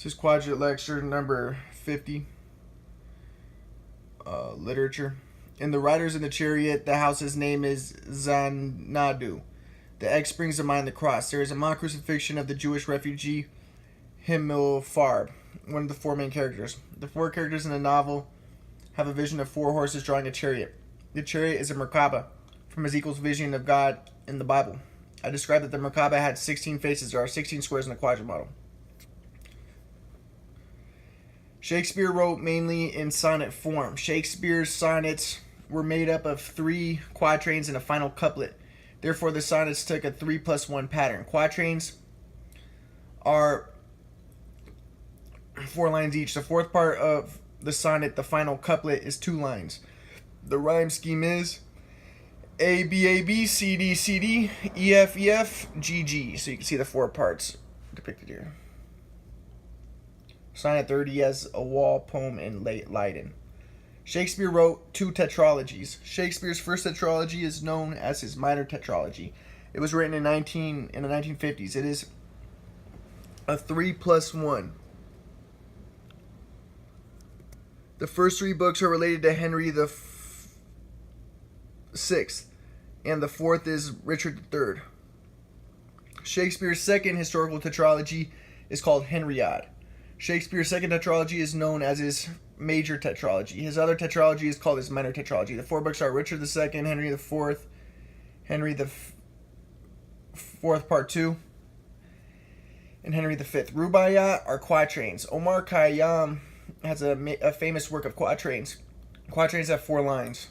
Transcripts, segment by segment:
This is Quadrant Lecture number 50, Literature. In The Riders in the Chariot, the house's name is Xanadu. The X brings to mind the cross. There is a mock crucifixion of the Jewish refugee Himmelfarb, one of the four main characters. The four characters in the novel have a vision of four horses drawing a chariot. The chariot is a Merkaba, from Ezekiel's vision of God in the Bible. I described that the Merkaba had 16 faces. There are 16 squares in the quadrant model. Shakespeare wrote mainly in sonnet form. Shakespeare's sonnets were made up of 3 quatrains and a final couplet. Therefore, the sonnets took a 3+1 pattern. Quatrains are 4 lines each. The fourth part of the sonnet, the final couplet, is 2 lines. The rhyme scheme is A, B, A, B, C, D, C, D, E, F, E, F, G, G. So you can see the 4 parts depicted here. Sonnet 30 has a wall poem in Leiden. Shakespeare wrote 2 tetralogies. Shakespeare's first tetralogy is known as his minor tetralogy. It was written in the 1950s. It is a 3+1. The first 3 books are related to Henry the Sixth, and the fourth is Richard III. Shakespeare's second historical tetralogy is called Henriade. Shakespeare's second tetralogy is known as his major tetralogy. His other tetralogy is called his minor tetralogy. The 4 books are Richard II, Henry IV, Henry IV Part 2, and Henry V. Rubaiyat are quatrains. Omar Khayyam has a famous work of quatrains. Quatrains have 4 lines.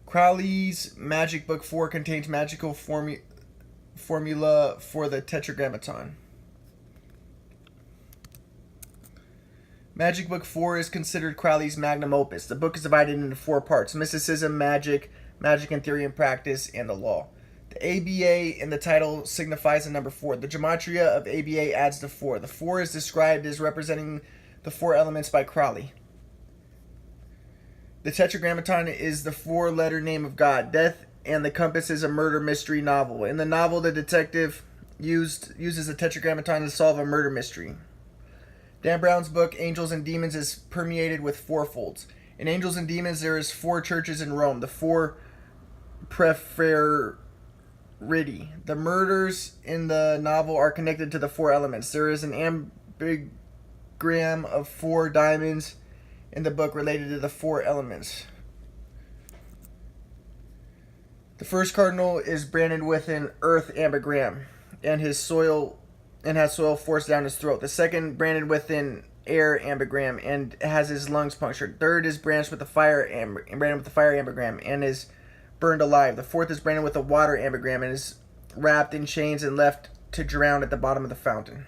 Crowley's Magic Book 4 contains magical formula for the Tetragrammaton. Magic Book 4 is considered Crowley's magnum opus. The book is divided into 4 parts: mysticism, magic, magic in theory and practice, and the law. The ABA in the title signifies the number 4. The gematria of ABA adds the 4. The 4 is described as representing the 4 elements by Crowley. The Tetragrammaton is the 4-letter name of God. Death and the Compass is a murder mystery novel. In the novel, the detective uses the Tetragrammaton to solve a murder mystery. Dan Brown's book, Angels and Demons, is permeated with 4 folds. In Angels and Demons, there is 4 churches in Rome, the 4 Preferiti. The murders in the novel are connected to the 4 elements. There is an ambigram of 4 diamonds in the book related to the 4 elements. The first cardinal is branded with an earth ambigram and has soil forced down his throat. The second branded with an air ambigram and has his lungs punctured. Third is branded with the fire ambigram and is burned alive. The fourth is branded with a water ambigram and is wrapped in chains and left to drown at the bottom of the fountain.